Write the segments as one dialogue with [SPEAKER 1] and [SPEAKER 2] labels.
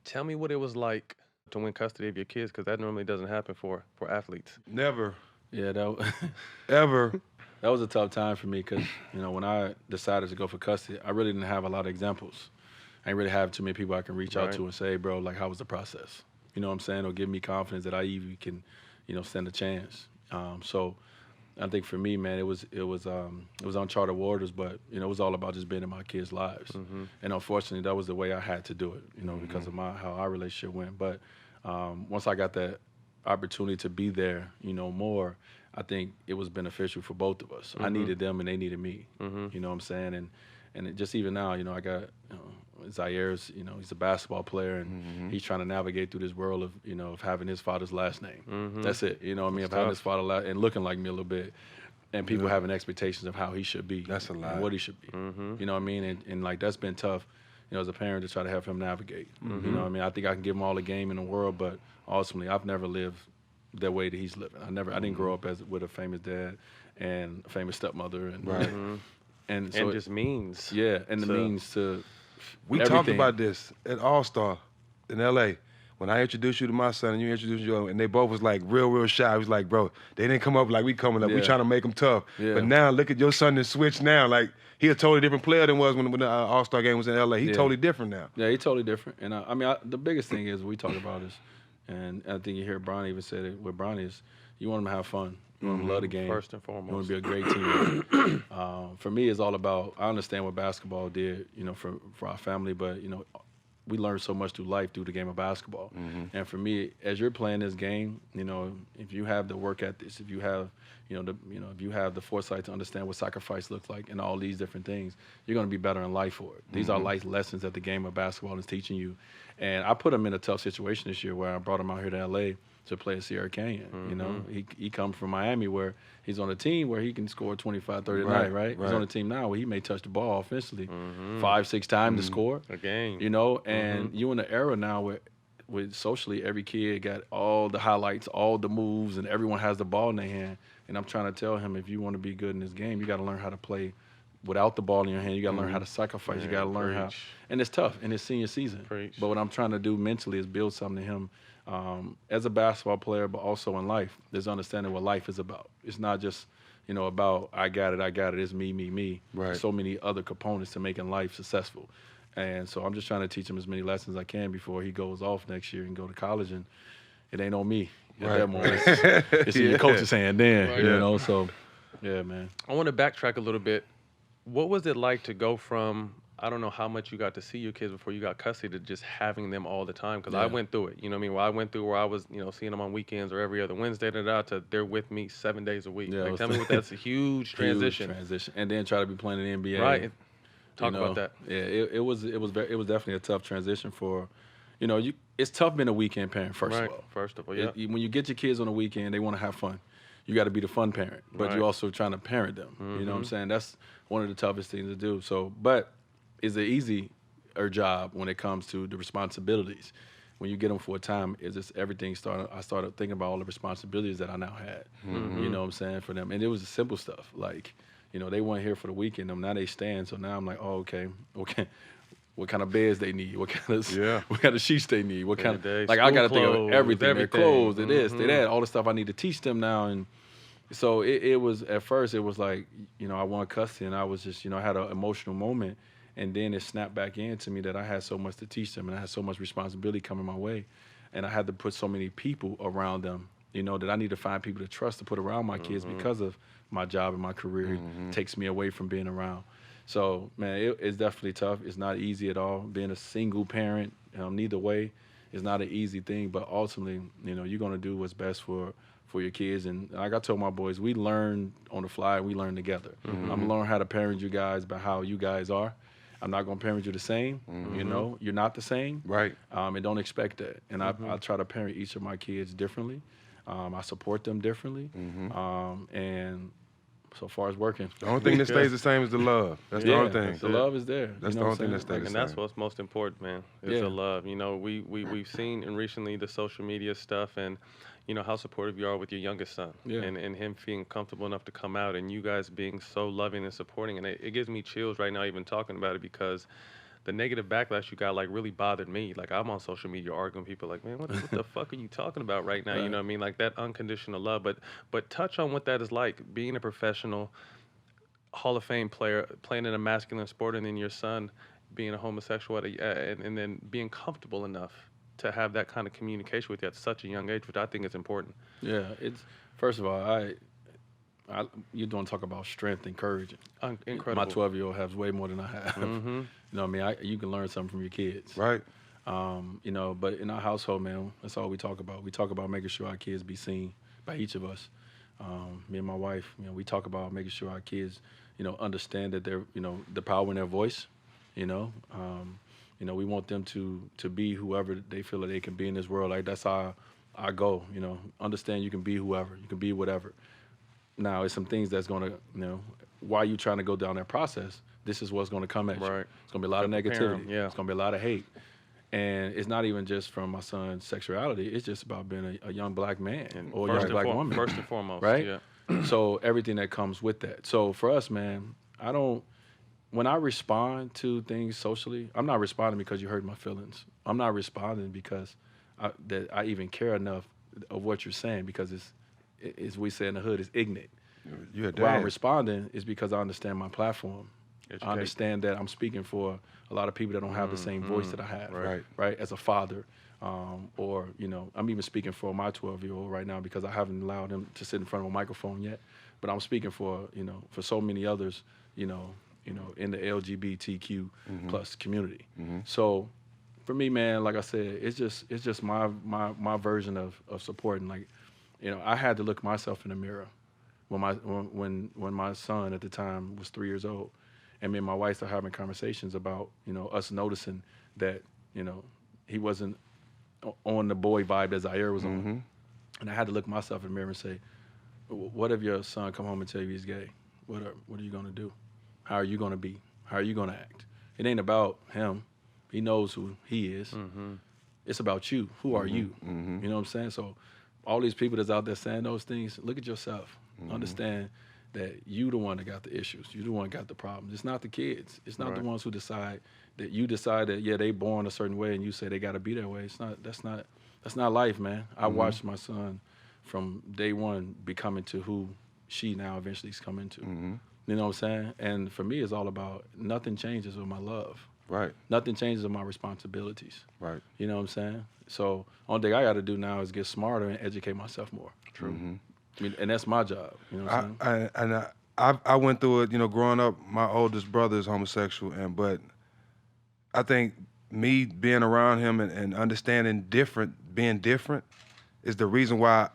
[SPEAKER 1] Tell me what it was like to win custody of your kids, because that normally doesn't happen for athletes.
[SPEAKER 2] Never,
[SPEAKER 3] Yeah,
[SPEAKER 2] ever.
[SPEAKER 3] that was a tough time for me because when I decided to go for custody, I really didn't have a lot of examples. I didn't really have too many people I can reach out
[SPEAKER 1] Right.
[SPEAKER 3] to and say, bro, like, how was the process? You know what I'm saying? Or give me confidence that I even can, stand a chance. So I think for me, man, it was uncharted waters, but it was all about just being in my kids' lives.
[SPEAKER 1] Mm-hmm.
[SPEAKER 3] And unfortunately, that was the way I had to do it, because of how our relationship went. But once I got that opportunity to be there, more, I think it was beneficial for both of us. I
[SPEAKER 1] Mm-hmm.
[SPEAKER 3] needed them and they needed me.
[SPEAKER 1] Mm-hmm.
[SPEAKER 3] You know what I'm saying? And it just even now, I got Zaire's, he's a basketball player and he's trying to navigate through this world of, of having his father's last name.
[SPEAKER 1] Mm-hmm.
[SPEAKER 3] That's it. You know what I mean?
[SPEAKER 1] That's
[SPEAKER 3] Of having
[SPEAKER 1] tough.
[SPEAKER 3] his father and looking like me a little bit. And people
[SPEAKER 2] Yeah.
[SPEAKER 3] having expectations of how he should be.
[SPEAKER 2] That's a lot.
[SPEAKER 3] And what he should be.
[SPEAKER 1] Mm-hmm.
[SPEAKER 3] You know what I mean? And like that's been tough, as a parent to try to help him navigate.
[SPEAKER 1] Mm-hmm.
[SPEAKER 3] You know what I mean? I think I can give him all the game in the world, but ultimately I've never lived the way that he's living. I didn't grow up with a famous dad and a famous stepmother and
[SPEAKER 2] Right.
[SPEAKER 1] Mm-hmm.
[SPEAKER 3] and so
[SPEAKER 1] And just means.
[SPEAKER 3] yeah, and the
[SPEAKER 1] So-
[SPEAKER 3] means to
[SPEAKER 2] We talked
[SPEAKER 3] everything.
[SPEAKER 2] about this at All Star in L.A. When I introduced you to my son and you introduced you, and they both was like real shy. I was like, bro, they didn't come up like we coming up. We
[SPEAKER 3] Yeah.
[SPEAKER 2] trying to make them tough.
[SPEAKER 3] Yeah.
[SPEAKER 2] But now look at your son and switch now. Like he a totally different player than was when the All Star game was in L.A. He
[SPEAKER 3] Yeah.
[SPEAKER 2] totally different now.
[SPEAKER 3] Yeah, he's totally different. And the biggest thing is we talk about is, and I think you hear Bronny even said it with Bronny is, you want him to have fun. You want him to love the game.
[SPEAKER 1] First and
[SPEAKER 3] You want
[SPEAKER 1] foremost.
[SPEAKER 3] to be a great teammate. For me, it's all about. I understand what basketball did, for our family, but we learn so much through life through the game of basketball. And for me, as you're playing this game, if you have the work ethics, if you have, if you have the foresight to understand what sacrifice looks like and all these different things, you're going to be better in life for it. These are life lessons that the game of basketball is teaching you. And I put him in a tough situation this year where I brought him out here to LA to play at Sierra Canyon. He comes from Miami where he's on a team where he can score 25, 30 a night, right? He's on a team now where he may touch the ball offensively 5, 6 times to score.
[SPEAKER 1] A game.
[SPEAKER 3] And you in the era now where with socially every kid got all the highlights, all the moves, and everyone has the ball in their hand. And I'm trying to tell him, if you want to be good in this game, you got to learn how to play without the ball in your hand. You got to learn how to sacrifice. You got to learn how,
[SPEAKER 1] preach.
[SPEAKER 3] and it's tough in his senior season.
[SPEAKER 1] Preach.
[SPEAKER 3] But what I'm trying to do mentally is build something to him as a basketball player, but also in life. There's understanding what life is about. It's not just about I got it. It's me.
[SPEAKER 2] Right.
[SPEAKER 3] There's so many other components to making life successful. And so I'm just trying to teach him as many lessons as I can before he goes off next year and go to college. And it ain't on me at that moment. It's in your coach's hand then,
[SPEAKER 1] Right.
[SPEAKER 3] So, yeah, man.
[SPEAKER 1] I want to backtrack a little bit. What was it like to go from, I don't know how much you got to see your kids before you got custody, to just having them all the time? Because I
[SPEAKER 3] Yeah.
[SPEAKER 1] went through it. You know what I mean? Well, I went through where I was, seeing them on weekends or every other Wednesday, to they're with me 7 days a week.
[SPEAKER 3] Yeah, it
[SPEAKER 1] Like,
[SPEAKER 3] was-
[SPEAKER 1] tell me what that's a huge transition.
[SPEAKER 3] Huge transition. And then try to be playing in the NBA.
[SPEAKER 1] Right. Talk about that.
[SPEAKER 3] Yeah, it was definitely a tough transition for, it's tough being a weekend parent, first
[SPEAKER 1] Right.
[SPEAKER 3] of all.
[SPEAKER 1] First of all, yeah.
[SPEAKER 3] When you get your kids on the weekend, they want to have fun. You got to be the fun parent, but
[SPEAKER 1] Right.
[SPEAKER 3] you're also trying to parent them. You know what I'm saying? That's one of the toughest things to do. So, but it's an easier job when it comes to the responsibilities. When you get them for a time, it's just everything started. I started thinking about all the responsibilities that I now had. You know what I'm saying, for them, and it was the simple stuff like, they weren't here for the weekend. Now they stand. So now I'm like, oh, okay. What kind of beds they need? What kind of sheets they need? What kind
[SPEAKER 1] Day,
[SPEAKER 3] of, like, I got to
[SPEAKER 1] school
[SPEAKER 3] think of
[SPEAKER 1] clothes,
[SPEAKER 3] everything. Their
[SPEAKER 1] everything.
[SPEAKER 3] clothes, their this, their that, all the stuff I need to teach them now. And so it was, at first it was like, I won custody and I was just, I had an emotional moment. And then it snapped back into me that I had so much to teach them and I had so much responsibility coming my way. And I had to put so many people around them, that I need to find people to trust to put around my kids because of my job and my career. It takes me away from being around. So, man, it's definitely tough. It's not easy at all. Being a single parent, neither way, is not an easy thing. But ultimately, you're going to do what's best for your kids. And like I told my boys, we learn on the fly. We learn together. I'm going to learn how to parent you guys by how you guys are. I'm not going to parent you the same. You're not the same.
[SPEAKER 2] Right.
[SPEAKER 3] And don't expect that. And I try to parent each of my kids differently. I support them differently. And so far, it's working.
[SPEAKER 2] The only thing that stays the same is the love. That's the only thing.
[SPEAKER 3] The love is there.
[SPEAKER 2] That's
[SPEAKER 3] You
[SPEAKER 2] the
[SPEAKER 3] know
[SPEAKER 2] only
[SPEAKER 3] what
[SPEAKER 2] thing
[SPEAKER 3] I'm
[SPEAKER 2] that
[SPEAKER 3] saying?
[SPEAKER 2] stays the
[SPEAKER 1] And
[SPEAKER 2] same.
[SPEAKER 1] that's what's most important, man. Is
[SPEAKER 3] Yeah.
[SPEAKER 1] the love. We've seen and recently the social media stuff and how supportive you are with your youngest son.
[SPEAKER 3] Yeah.
[SPEAKER 1] And him feeling comfortable enough to come out and you guys being so loving and supporting. And it gives me chills right now even talking about it because the negative backlash you got like really bothered me. Like I'm on social media arguing with people like, man, what the fuck are you talking about right now? You know what I mean? Like that unconditional love. But touch on what that is like being a professional Hall of Fame player playing in a masculine sport, and then your son being a homosexual and then being comfortable enough to have that kind of communication with you at such a young age, which I think is important.
[SPEAKER 3] Yeah, it's first of all, you don't talk about strength and courage.
[SPEAKER 1] Incredible.
[SPEAKER 3] My 12-year-old has way more than I have.
[SPEAKER 1] Mm-hmm.
[SPEAKER 3] You know what I mean? You can learn something from your kids.
[SPEAKER 2] Right.
[SPEAKER 3] You know, but in our household, man, that's all we talk about. We talk about making sure our kids be seen by each of us. Me and my wife, you know, we talk about making sure our kids, you know, understand that they're, you know, the power in their voice. You know, we want them to be whoever they feel that they can be in this world. Like that's our goal. You know, understand you can be whoever, you can be whatever. Now, it's some things that's gonna, you know, while you trying to go down that process, this is what's gonna come at you.
[SPEAKER 1] Right.
[SPEAKER 3] It's gonna be a lot of negativity.
[SPEAKER 1] Yeah.
[SPEAKER 3] It's gonna be a lot of hate. And it's not even just from my son's sexuality. It's just about being a young black man or a young black woman.
[SPEAKER 1] First and foremost,
[SPEAKER 3] right?
[SPEAKER 1] Yeah.
[SPEAKER 3] So everything that comes with that. So for us, man, when I respond to things socially, I'm not responding because you hurt my feelings. I'm not responding because I even care enough of what you're saying, because it's, as we say in the hood, it's ignorant. Why I'm responding is because I understand my platform. I understand that I'm speaking for a lot of people that don't have the same voice that I have, right? As a father, or, you know, I'm even speaking for my 12-year-old right now because I haven't allowed him to sit in front of a microphone yet. But I'm speaking for, you know, for so many others, you know, in the LGBTQ plus community. So for me, man, like I said, it's just my version of supporting. Like, you know, I had to look myself in the mirror when my son at the time was 3 years old, and me and my wife started having conversations about, you know, us noticing that, you know, he wasn't on the boy vibe that Zaire was on, and I had to look myself in the mirror and say, what if your son come home and tell you he's gay? What are you gonna do? How are you gonna be? How are you gonna act? It ain't about him. He knows who he is. It's about you. Who are you? You know what I'm saying? So all these people that's out there saying those things, look at yourself. Understand that you the one that got the issues. You the one that got the problems. It's not the kids. It's not the ones who decide that you decide that, yeah, they born a certain way and you say they gotta be that way. It's not, that's not life, man. I watched my son from day one becoming to who she now eventually is coming to. You know what I'm saying? And for me, it's all about nothing changes with my love.
[SPEAKER 2] Right.
[SPEAKER 3] Nothing changes with my responsibilities.
[SPEAKER 2] Right.
[SPEAKER 3] You know what I'm saying? So only thing I got to do now is get smarter and educate myself more.
[SPEAKER 1] True.
[SPEAKER 3] I mean, and that's my job. You know what I'm saying?
[SPEAKER 2] I went through it, you know, growing up. My oldest brother is homosexual, but I think me being around him and understanding being different, is the reason why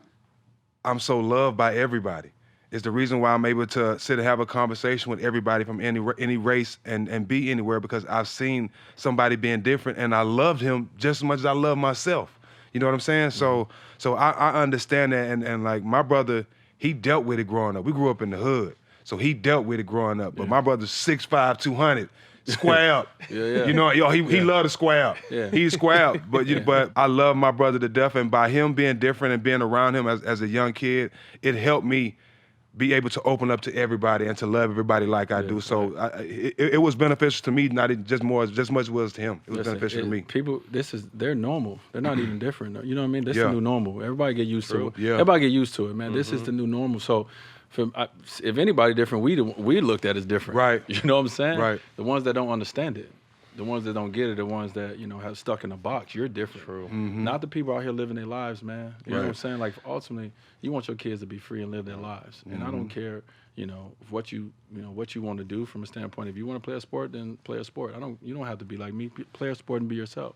[SPEAKER 2] I'm so loved by everybody. It's the reason why I'm able to sit and have a conversation with everybody from any race and be anywhere, because I've seen somebody being different and I loved him just as much as I love myself. You know what I'm saying? So I understand that, and like my brother, he dealt with it growing up. We grew up in the hood, so he dealt with it growing up. But my brother's 6'5", 200. Square up. You know, he loved to square up. He's square up. But I love my brother to death, and by him being different and being around him as a young kid, it helped me be able to open up to everybody and to love everybody like I do. So it was beneficial to me, not just much as it was to him. It was beneficial to me.
[SPEAKER 3] People, they're normal. They're not even different. You know what I mean? This is the new normal. Everybody get used to it.
[SPEAKER 2] Yeah.
[SPEAKER 3] Everybody get used to it, man. This is the new normal. So if anybody different, we looked at as different.
[SPEAKER 2] Right.
[SPEAKER 3] You know what I'm saying?
[SPEAKER 2] Right.
[SPEAKER 3] The ones that don't understand it, the ones that don't get it, the ones that, you know, have stuck in a box. You're different.
[SPEAKER 1] True.
[SPEAKER 3] Not the people out here living their lives, man. You know what I'm saying? Like, ultimately, you want your kids to be free and live their lives. And I don't care, you know, what you want to do from a standpoint. If you want to play a sport, then play a sport. You don't have to be like me. Play a sport and be yourself.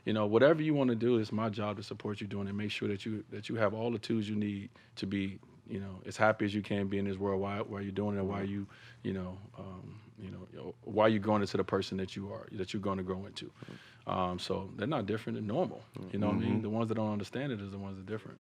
[SPEAKER 3] You know, whatever you want to do, it's my job to support you doing it. Make sure that you have all the tools you need to be, you know, as happy as you can be in this world while you're doing it, and while while you're going into the person that you're going to grow into. So they're not different than normal. You know what I mean? The ones that don't understand it is the ones that are different.